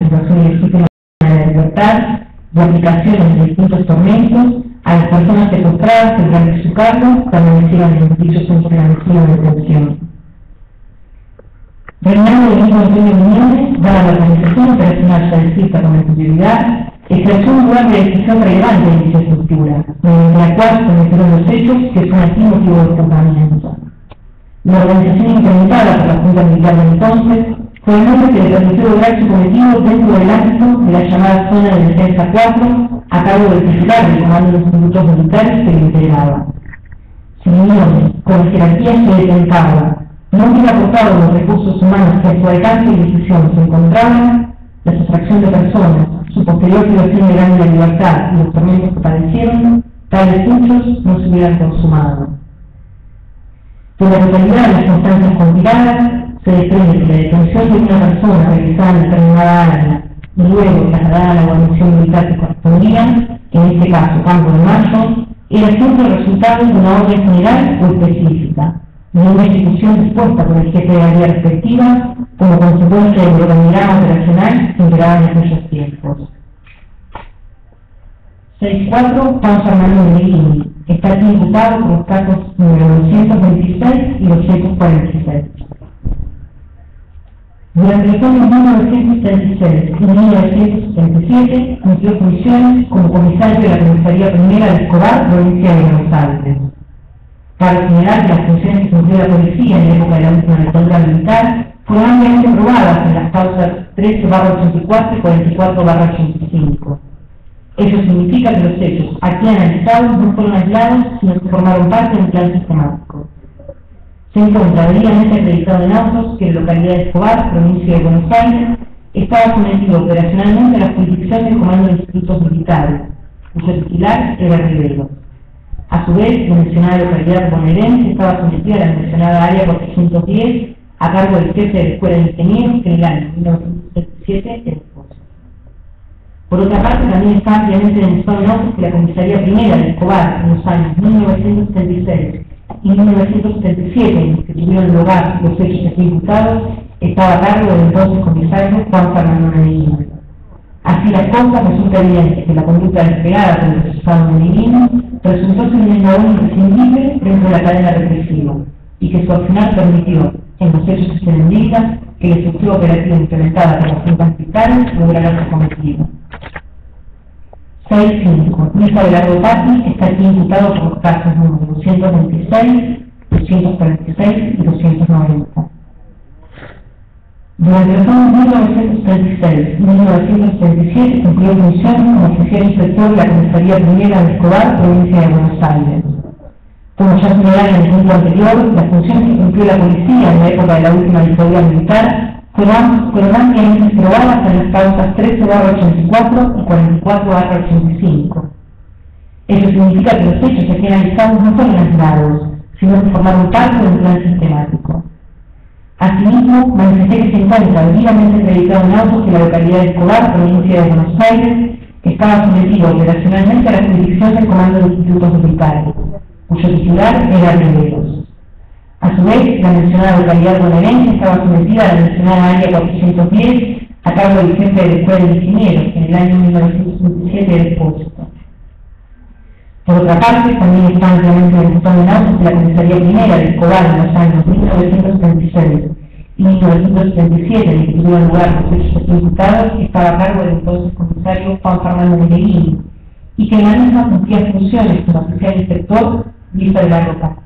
situación ilegítima de la libertad, de aplicaciones de distintos tormentos, a las personas secuestradas que durante su cargo permanecieron en dicho centro clandestino de detención. Reinaldo Benito Antonio Muñoz, dada la organización operacional ya descrita con anterioridad, ejerció un lugar de decisión relevante en dicha estructura, mediante la cual se cometieron los hechos que son aquí motivo de juzgamiento. La organización implementada por la Junta Militar de entonces fue el nombre que le permitió lograr su cometido dentro del ámbito de la llamada Zona de Defensa 4, a cargo del titular del Comando de los Institutos Militares que lo integraba. Si Muñoz, con jerarquía se detentaba, no hubiera aportado los recursos humanos que a su alcance y decisión se encontraban, la sustracción de personas, su posterior privación legal de la libertad y los tormentos que padecieron, tales hechos no se hubieran consumado. De la totalidad de las constancias compiladas, se desprende que la detención de una persona realizada en determinada área y luego trasladada a la guarnición militar que correspondía, en este caso Campo de Mayo, era siempre el resultado de una orden general o específica, de una ejecución dispuesta por el jefe de área respectiva como consecuencia del organigrama operacional que imperaba en aquellos tiempos. 6.4. Juan Fernando Medellín. Está aquí imputado por los casos número 226 y 246. Durante los años 1976 y 1977 cumplió funciones como comisario de la Comisaría Primera de Escobar, provincia de Buenos Aires. Cabe señalar que las funciones que cumplió la policía en la época de la última dictadura militar fueron ampliamente probadas en las causas 13/84 y 44/85. Ello significa que los hechos aquí analizados no fueron aislados, sino que formaron parte de un plan sistemático. Se encuentra debidamente acreditado en autos que la localidad de Escobar, provincia de Buenos Aires, estaba sometido operacionalmente a la jurisdicción del Comando de Institutos Militares, cuyo titular era Rivero. A su vez, la mencionada localidad bonaerense estaba sometida a la mencionada área 410, a cargo del jefe de la Escuela de Ingenieros, que en el año 1977 era esposo. Por otra parte, también está ampliamente demostrado en autos que la Comisaría Primera de Escobar, en los años 1976 y 1977, en los que tuvieron lugar los hechos aquí imputados, estaba a cargo del entonces comisario Juan Fernando Medellín. Así las cosas, resulta evidente que la conducta desplegada por el procesado Medellín resultó ser un eslabón imprescindible dentro de la cadena represiva y que su accionar permitió, en los hechos que se le indican, que la estructura operativa implementada por las juntas militares lograra su cometido. 6.5. Luis Abelardo Patti está aquí imputado por los casos número 226, 246 y 290. Durante los años 1936 y 1977 cumplió funciones como oficial inspector de la Comisaría Primera de Escobar, provincia de Buenos Aires. Como ya señalé en el punto anterior, las funciones que cumplió la policía en la época de la última dictadura militar fueron ampliamente probadas en las causas 13/84 y 44/85. Eso significa que los hechos aquí analizados no fueron aislados, sino que formaron parte de un plan sistemático. Asimismo, manifesté que se encuentra debidamente acreditado en autos que la localidad de Escobar, provincia de Buenos Aires, estaba sometido operacionalmente a la jurisdicción del Comando de Institutos Militares, cuyo titular era Riveros. A su vez, la mencionada localidad bonaerense estaba sometida a la mencionada área 410, a cargo del jefe de la Escuela de Ingenieros, que en el año 1957 era expósito. Por otra parte, también está ampliamente demostrado en autos que la Comisaría Primera de Escobar en los años 1936 y 1977, en que tuvieron lugar los hechos aquí imputados, estaba a cargo del entonces comisario Juan Fernando Medellín, y que en la misma cumplía funciones como oficial inspector Luis Abelardo Patti.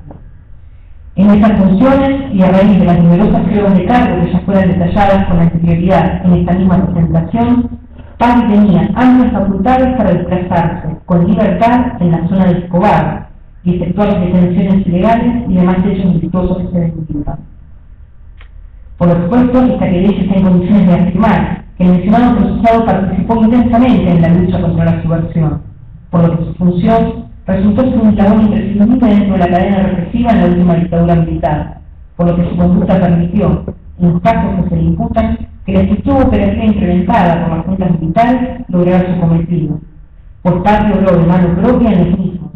En esas funciones, y a raíz de las numerosas pruebas de cargo que ya fueron detalladas con anterioridad en esta misma presentación, Patti tenía amplias facultades para desplazarse con libertad en la zona de Escobar y efectuar las detenciones ilegales y demás hechos delictuosos que se describan. Por lo expuesto, esta querella está en condiciones de afirmar que el mencionado procesado participó intensamente en la lucha contra la subversión, por lo que su función resultó ser un eslabón imprescindible dentro de la cadena represiva en la última dictadura militar, por lo que su conducta permitió, en los casos que se le imputan, que la estructura operativa implementada por las juntas militares lograra su cometido, por parte logró de mano propia en los mismos,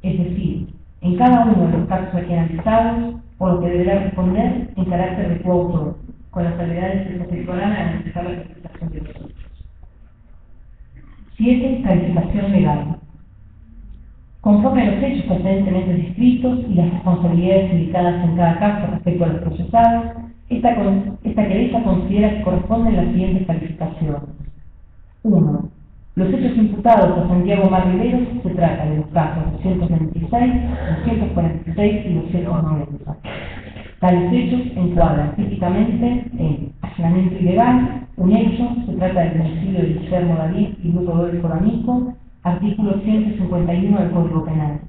es decir, en cada uno de los casos aquí analizados, por lo que deberá responder en carácter de coautor, con las salvedades que se efectuarán al analizar la interpretación de los hechos. 7. Calificación legal. Conforme a los hechos precedentemente descritos y las responsabilidades indicadas en cada caso respecto a los procesados, esta querella considera que corresponden las siguientes calificaciones. 1. Los hechos imputados a Santiago Mar Riveros se tratan de los casos 226, 246 y 290. Tales hechos encuadran típicamente en allanamiento ilegal, un hecho, se trata del homicidio de Guillermo David y Luis Rodolfo D'Amico, artículo 151 del Código Penal.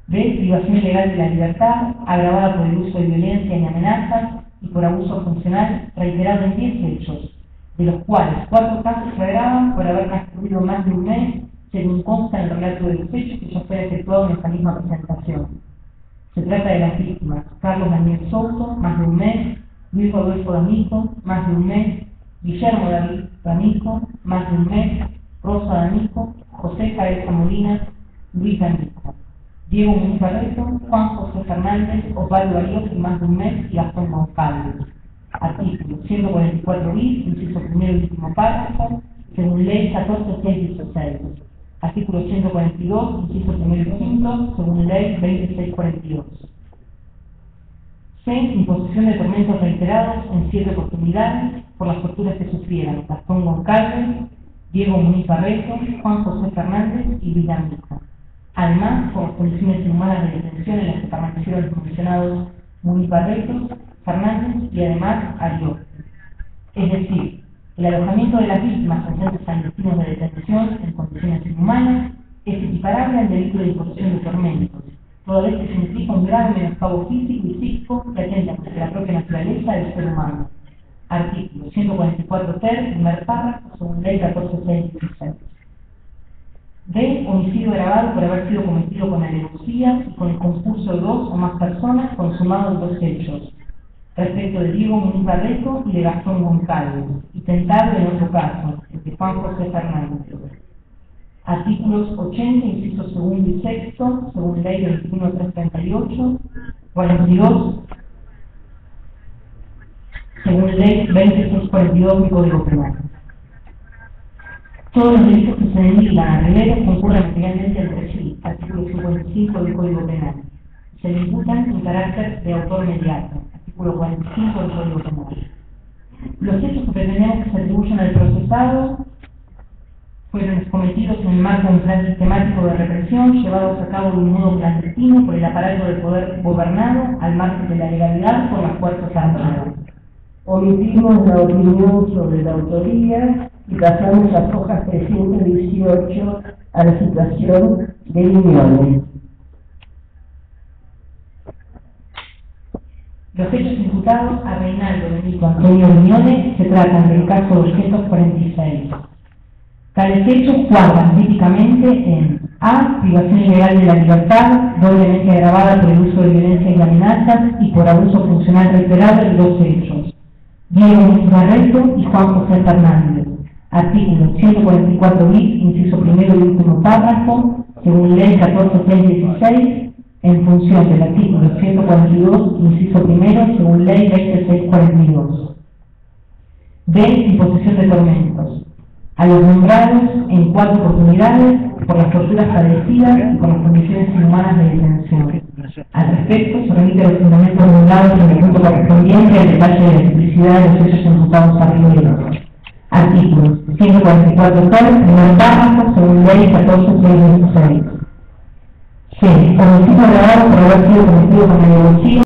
B. Privación ilegal de la libertad, agravada por el uso de violencia y amenazas y por abuso funcional, reiterado en 10 hechos, de los cuales 4 casos se agravan por haber transcurrido más de un mes, según consta en el relato de los hechos que ya fue efectuado en esta misma presentación. Se trata de las víctimas: Carlos Daniel Souto, más de un mes; Luis Rodolfo D'Amico, más de un mes; Guillermo David D'Amico, más de un mes; Rosa D'Amico, José Jaeza Molina, Luis D'Amico; Diego Muniz Barreto, Juan José Fernández, Osvaldo Arias, más de un mes; y Gastón González. Artículo 144 bis, inciso primero y último párrafo, según ley 14.616. Artículo 142, inciso primero y quinto, según ley 2642. C. Imposición de tormentos reiterados en 7 oportunidades por las torturas que sufrieran Gastón González, Diego Muniz Barreto, Juan José Fernández y Luis D'Amico. Además, por las condiciones inhumanas de detención en las que permanecieron los mencionados Muniz Barreto, Fernández y además Arió. Es decir, el alojamiento de las víctimas en centros clandestinos de detención en condiciones inhumanas es equiparable al delito de imposición de tormentos, toda vez que significa un grave menoscabo físico y psíquico que atenta contra la propia naturaleza del ser humano. Artículo 144 ter, primer párrafo, según ley 14.616. D. Homicidio agravado por haber sido cometido con alevosía y con el concurso de 2 o más personas consumados en 2 hechos, respecto de Diego Muniz Barreto y de Gastón González, y tentado en otro caso, el de Juan José Fernández. Artículos 80, incisos segundo y sexto, según ley 21.338, 42, según ley 2642 del Código Penal. Todos los delitos que se denigran a Riveros concurren materialmente entre sí, artículo 55 del Código Penal. Se le imputan en carácter de autor mediato, artículo 45 del Código Penal. Los hechos que pretendemos que se atribuyan al procesado fueron cometidos en el marco de un plan sistemático de represión llevados a cabo de un modo clandestino por el aparato del poder gobernado al margen de la legalidad por las fuerzas armadas. Omitimos la opinión sobre la autoría y pasamos a hojas 318 a la situación de Miñones. Los hechos imputados a Reinaldo Benito Antonio Miñones se tratan del caso 246. Tales hechos cuadran típicamente en A. Privación ilegal de la libertad, doblemente agravada por el uso de violencia y amenazas y por abuso funcional reiterado en 2 hechos. Diego Muniz Barreto y Juan José Fernández. Artículo 144 bis, inciso primero y último párrafo, según ley 14.616, en función del artículo 142, inciso primero, según ley 2642. B. Imposición de tormentos. A los nombrados en 4 oportunidades por las torturas padecidas y por las condiciones inhumanas de detención. Al respecto, se remite a los fundamentos nombrados en el punto correspondiente al detalle de la explicidad de los hechos imputados a Riveros. Artículos 144 ter, primer párrafo, según ley 14.616. C. Homicidio agravado por haber sido cometido con alevosía